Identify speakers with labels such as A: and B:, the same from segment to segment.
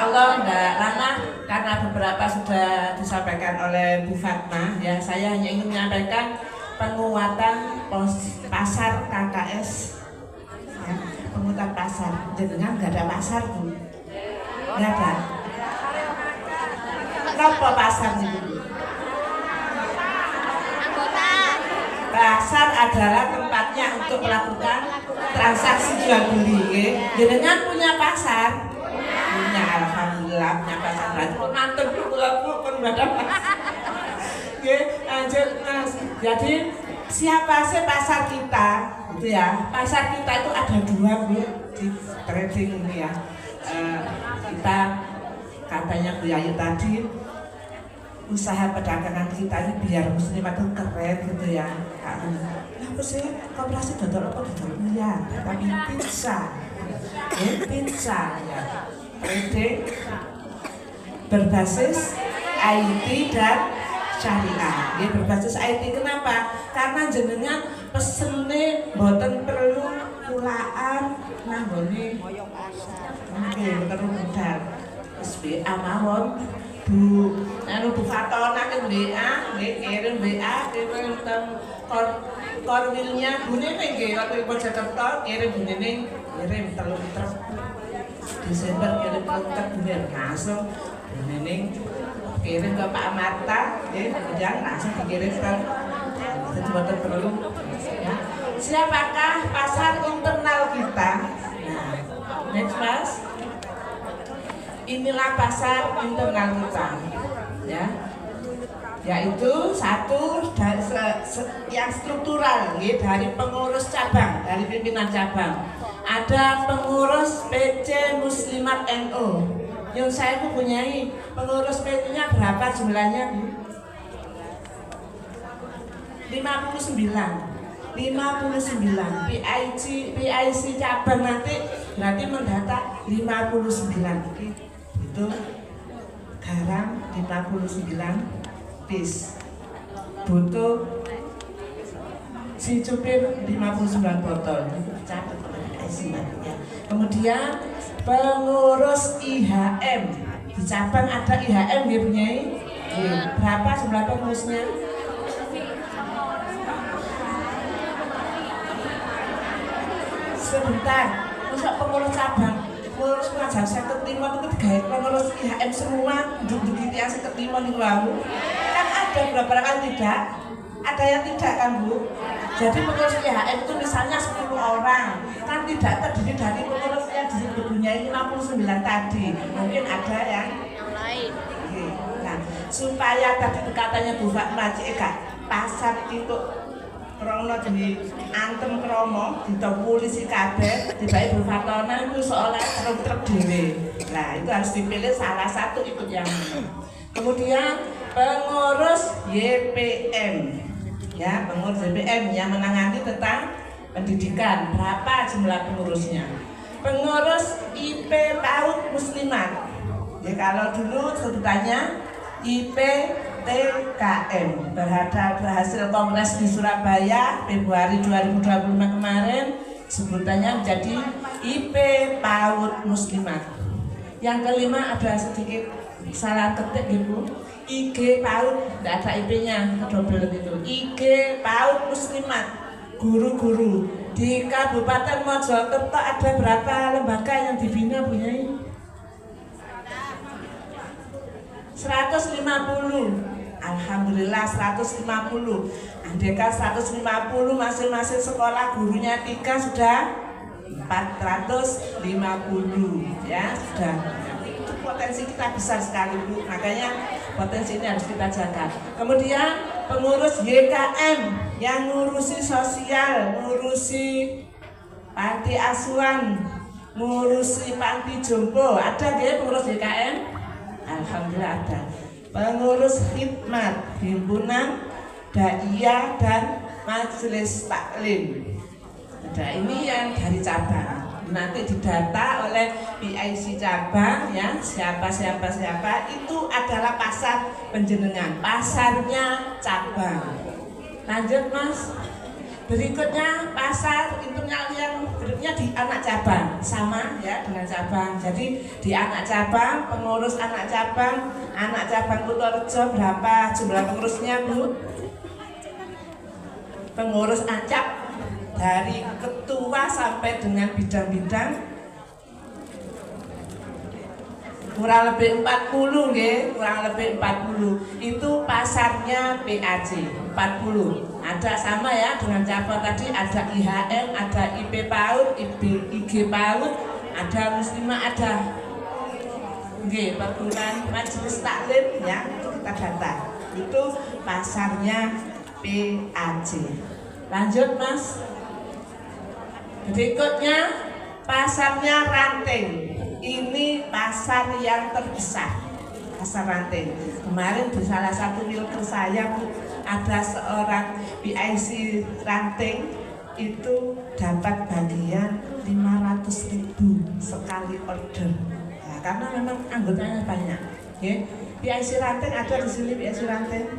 A: insya Allah nggak lama karena beberapa sudah disampaikan oleh Bu Fatma. Ya, saya hanya ingin menyampaikan penguatan pasar KKS. Ya, penguatan pasar. Jenengan nggak ada pasar Bu? Nggak ada. Kenapa pasar itu? Pasar adalah tempatnya untuk melakukan transaksi jual beli. Jenengan punya pasar? Punya, alhamdulillah punya pasar. Mantep Bu, pun ada pasar. Lanjut Mas. Jadi siapa sih pasar kita? Itu ya. Pasar kita itu ada dua Bu di trading ini ya. Kita katanya Bu Yayu tadi, usaha perdagangan kita ini biar muslim itu keren gitu ya. Apa sih koperasi dodol apa dodol ya? Tapi pizza, pizza ya. Trading berbasis IT dan syariah. Ya, berbasis IT kenapa? Karena jenengan pesene mboten perlu kulaan nanggone oke perlu modal. SBA mawon Bu, Bu Fatona kan WA, kirim WA, kirim korwilnya Bu Neneng nggih waktu Mojokerto kirim Bu Neneng, kirim 3 truk. Desember kirim 3 truk langsung Bu Neneng kirim ke Pak Marta, kemudian langsung dikirim ke Jembatan Perlu. Ya. Siapakah pasar internal kita? Nah, next Mas. Inilah pasar internal kita, ya, yaitu satu yang struktural, ya, dari pengurus cabang, dari pimpinan cabang. Ada pengurus PC Muslimat NU. Yang saya mempunyai pengurus PC-nya berapa jumlahnya, Bu? 59. PIC cabang nanti berarti mendata 59. Itu garam 59 piece, butuh si supir 59 botol. Catat ya. Kemudian pengurus IHM di cabang ada IHM dia punya. Berapa jumlah pengurusnya? Sebentar, masa pengurus cabang, pengurus pengajar saya ketimon itu digait pengurus IHM semua, duduk-duduk yang saya ketimon itu lalu kan ada beberapa kan tidak, ada yang tidak kan Bu. Jadi pengurus IHM itu misalnya 10 orang, kan tidak terdiri dari pengurus yang disebutnya 59 tadi, mungkin ada yang lain. Nah, supaya tadi katanya Bu Fatma pasar itu krono di antem kromo di polisi kabeh tiba Ibu Fatona itu seolah truk dhewe. Nah, itu harus dipilih salah satu ikut yang ini. Kemudian pengurus YPM. Ya, pengurus YPM yang menangani tentang pendidikan. Berapa jumlah pengurusnya? Pengurus IP PAUD Muslimat. Ya, kalau dulu sebutannya IP TKM berhasil kongres di Surabaya Februari 2025 kemarin, sebutannya menjadi IP PAUD Muslimat. Yang kelima ada sedikit salah ketik gitu, IG PAUD, tidak ada IP-nya, kedobel itu. IG PAUD Muslimat, guru-guru di Kabupaten Mojokerto ada berapa lembaga yang dibina punya? 150. Alhamdulillah 150. Andaikan 150 masing-masing sekolah gurunya 3 sudah 450 ya, sudah. Itu potensi kita besar sekali Bu. Makanya potensi ini harus kita jaga. Kemudian pengurus YKM yang ngurusi sosial, ngurusi panti asuhan, ngurusi panti jompo. Ada nggih pengurus YKM? Alhamdulillah ada. Pengurus khidmat, himpunan Daiyah dan Majelis Taklim. Nah, ini yang dari cabang. Nanti didata oleh PIC cabang ya, siapa itu adalah pasar penjenengan, pasarnya cabang. Lanjut Mas. Berikutnya pasar internal yang berikutnya di anak cabang, sama ya dengan cabang. Jadi di anak cabang, pengurus anak cabang Kutorejo berapa jumlah pengurusnya Bu? Pengurus ancap dari ketua sampai dengan bidang-bidang kurang lebih 40 nggih, kurang lebih 40. Itu pasarnya PAJ 40. Ada sama ya dengan cabang tadi, ada IHM, ada IP PAUD, IG PAUD, ada Muslimah, ada nggih, perguruan majelis taklim ya, itu kita data. Itu pasarnya PAJ. Lanjut Mas. Berikutnya pasarnya Ranting. Ini pasar yang terbesar, pasar Ranting. Kemarin di salah satu wilker saya Bu, ada seorang PIC Ranting itu dapat bagian 500.000 sekali order. Ya, karena memang anggotanya banyak. Ya. PIC Ranting ada di sini, PIC Ranting.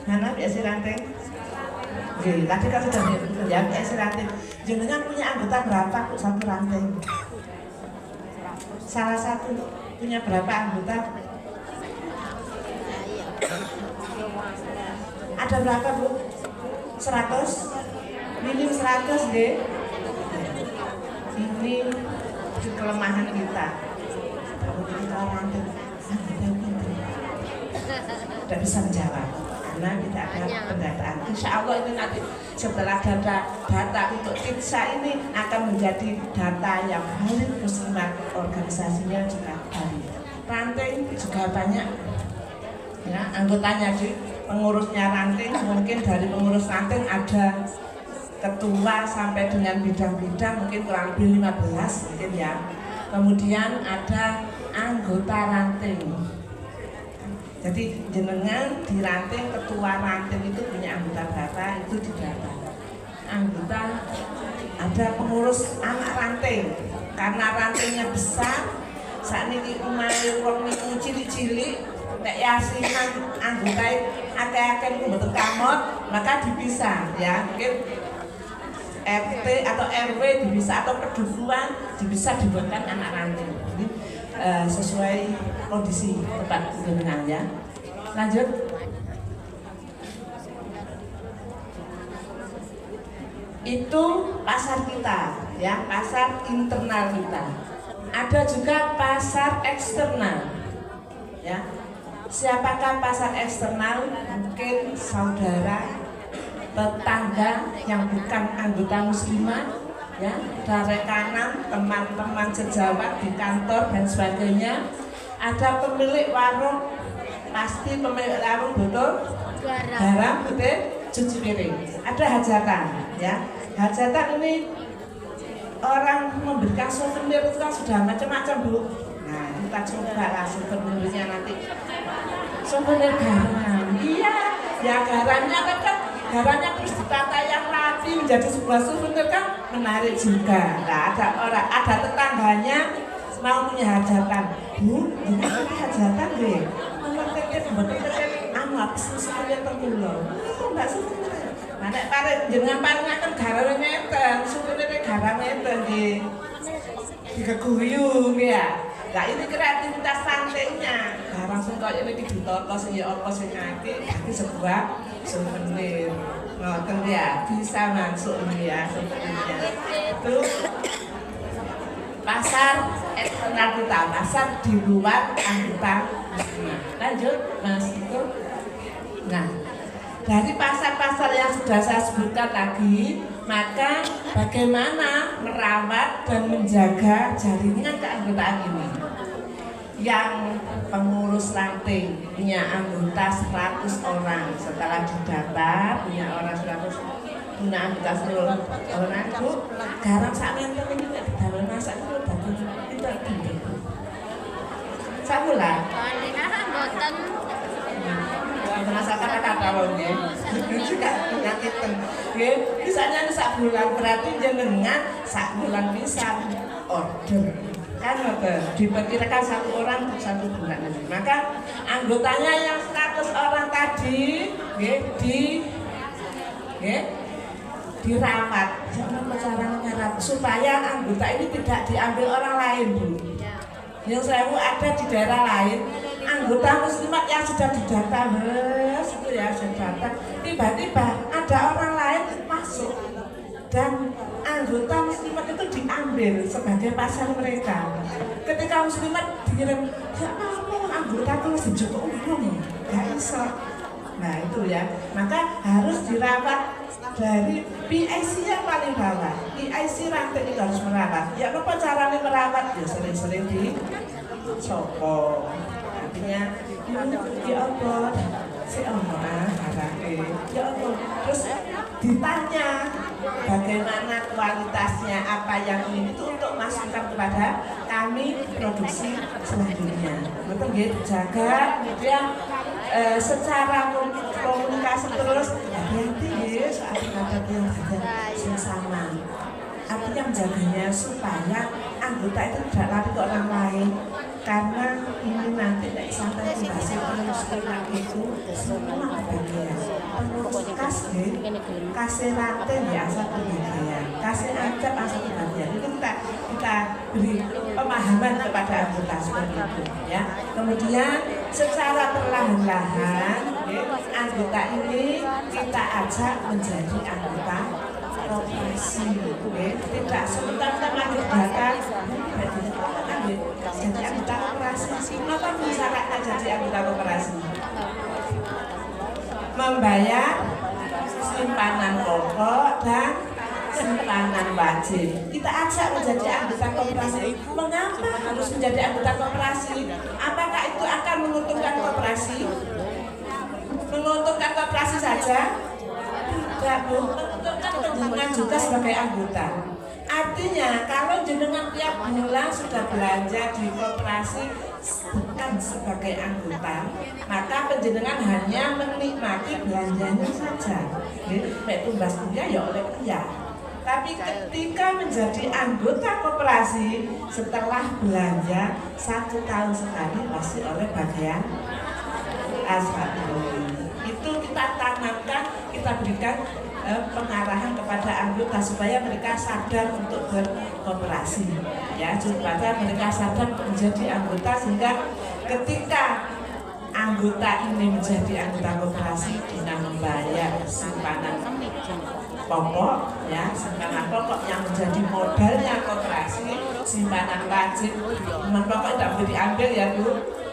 A: Mana PIC Ranting? Oke, tadi kan sudah ya PIC Ranting. Jenengan punya anggota berapa Bu satu Ranting? Salah satu punya berapa anggota? Ada berapa Bu? 100? Minim 100 deh. Ini kelemahan kita. Kalau kita orang tidak bisa menjawab karena tidak ada pendataan. Insya Allah ini nanti setelah data untuk kita ini akan menjadi data yang valid, muslimat, organisasinya juga valid. Ranting juga banyak ya anggotanya, di pengurusnya Ranting mungkin dari pengurus Ranting ada ketua sampai dengan bidang-bidang mungkin kurang lebih 15 mungkin ya. Kemudian ada anggota Ranting. Jadi jenengan di Ranting, ketua Ranting itu punya anggota berapa, itu didata. Anggota ada pengurus anak Ranting, karena Rantingnya besar. Saat ini umai wong niku cilik-cilik, nek yasinan anggota akeh-akeh mboten kamot, maka dipisah ya. Mungkin RT atau RW dipisah atau pedukuhan dipisah dibuatkan anak Ranting. Jadi sesuai kondisi tempat jenengan ya. Lanjut. Itu pasar kita ya, pasar internal kita. Ada juga pasar eksternal ya. Siapakah pasar eksternal? Mungkin saudara, tetangga yang bukan anggota muslimah ya, dari kanan, teman-teman sejawat di kantor dan sebagainya. Ada pemilik warung, pasti pemilik warung butuh garam, butuh cuci piring. Ada hajatan ya, hajatan ini orang memberikan souvenir itu kan sudah macam-macam Bu. Nah kita coba lah souvenirnya nanti, souvenir garam. Iya ya, garamnya kan garamnya terus ditata yang rapi menjadi sebuah souvenir kan menarik juga. Nah, ada tetangganya mau punya hajatan, Bu, ini punya hajatan deh. Nomor tiket anu habis souvenir terkulo. Kok enggak souvenir? Nah, nek pare jenengan paringaken garam ngeten, souvenir garam ngeten nggih. Dikeguyu ya. Nah, ini kreativitas santainya. Garam sing koyo iki ditoto sing ya apa sing apik, dadi sebuah souvenir. Ngoten ya, bisa masuk ini ya souvenirnya. Itu pasar eksternal kita, pasar di luar anggota muslimah. Lanjut Mas itu. Nah, dari pasar-pasar yang sudah saya sebutkan tadi, maka bagaimana merawat dan menjaga jaringan keanggotaan ini? Yang pengurus Ranting punya anggota 100 orang, setelah didata punya orang 100, punya anggota 100 orang. Bu, garam sak menten ini nek didamel masak itu dadi pinter-pinter. Sakulah.
B: Mboten.
A: Merasakan kata wong nggih. Juga nyakiten. Nggih, misalnya sak bulan berarti jenengan sak bulan pisan order. Kan diperkirakan satu orang untuk satu bulan. Maka anggotanya yang 100 orang tadi dirawat. Gimana cara merawat supaya anggota ini tidak diambil orang lain, Bu? Yang saya ada di daerah lain, anggota muslimat yang sudah didata, itu ya sudah data, tiba-tiba ada orang lain masuk dan anggota muslimat itu diambil sebagai pasar mereka. Ketika muslimat dikirim, ya apa anggota itu masih cukup umum, nggak bisa. Nah itu ya, maka harus dirawat dari PIC yang paling bawah. PIC rantai itu harus merawat. Ya apa caranya merawat? Ya sering-sering di sopong. Artinya ya apa? Si Allah ya Allah. Terus ditanya bagaimana kualitasnya, apa yang ini itu untuk masukan kepada kami produksi selanjutnya. Betul gitu, jaga kemudian secara komunikasi terus hati-hati ya soal kata-kata yang sama. Artinya menjaganya supaya anggota itu tidak lari ke orang lain, karena ini nanti sampai di hasil penelusuran itu semua kebagian pengurus kasih rantai di asal kebagian, kasih ancap asal kebagian. Itu kita beri pemahaman kepada anggota seperti itu ya. Kemudian secara perlahan-lahan anggota ini kita ajak menjadi anggota koperasi, tidak sementara data jadi anggota koperasi. Apa syaratnya jadi anggota koperasi? Membayar simpanan pokok dan simpanan wajib. Kita ajak menjadi anggota koperasi. Mengapa harus menjadi anggota koperasi? Apakah itu akan menguntungkan koperasi? Menguntungkan koperasi saja? Tidak, Bu. Menguntungkan penjenengan juga sebagai anggota. Artinya kalau jenengan tiap bulan sudah belanja di koperasi bukan sebagai anggota, maka penjenengan hanya menikmati belanjanya saja. Baik tumbas punya ya oleh dia. Tapi ketika menjadi anggota koperasi, setelah belanja 1 tahun sekali pasti oleh bagian ashabul. Itu kita tanamkan, kita berikan pengarahan kepada anggota supaya mereka sadar untuk berkooperasi, ya, supaya mereka sadar menjadi anggota, sehingga ketika anggota ini menjadi anggota koperasi dengan membayar simpanan pokok, ya, simpanan pokok yang menjadi modalnya koperasi, simpanan wajib, simpanan pokok tidak boleh diambil ya Bu,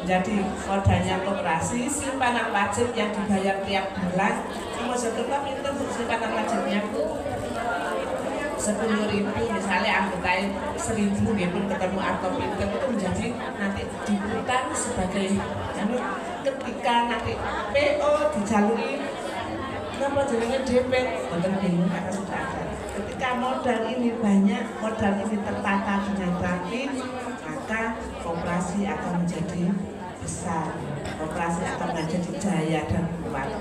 A: menjadi modalnya koperasi, simpanan wajib yang dibayar tiap bulan. Maksudnya itu simpanan wajibnya Bu 10.000, misalnya anggota 1.000 gitu ketemu atau pinter itu menjadi nanti diputar sebagai ketika nanti PO dijaluri kenapa jadinya DP betul bingung karena sudah ada. Ketika modal ini banyak, modal ini tertata dengan rapi, maka koperasi akan menjadi besar, koperasi akan menjadi jaya dan kuat.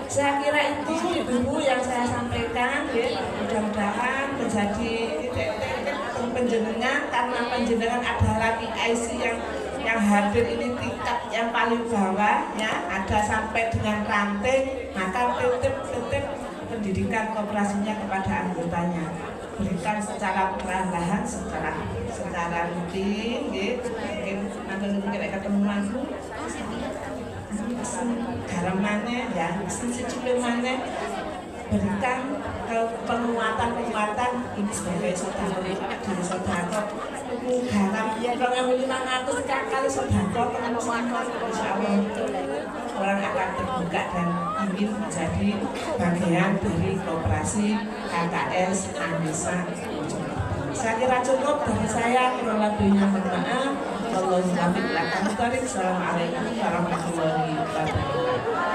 A: Saya kira itu ibu-ibu yang saya sampaikan, ya. Mudah-mudahan menjadi penjenengan, karena penjenengan adalah PIC yang hadir ini tingkat yang paling bawah, ya, ada sampai dengan ranting, maka titip pendidikan koperasinya kepada anggotanya, berikan secara perlahan, secara rutin, gitu. Mungkin ketemuan Bu. Garam mana ya, secukupnya mana, berikan penguatan ini sebagai sodako dari sodako. Garam yang 500 kali sodako teman-teman, insya Allah orang akan terbuka dan ingin menjadi bagian dari koperasi KKS Anissa. Saya kira cukup dari saya, kurang lebihnya mohon maaf. Assalamualaikum warahmatullahi wabarakatuh.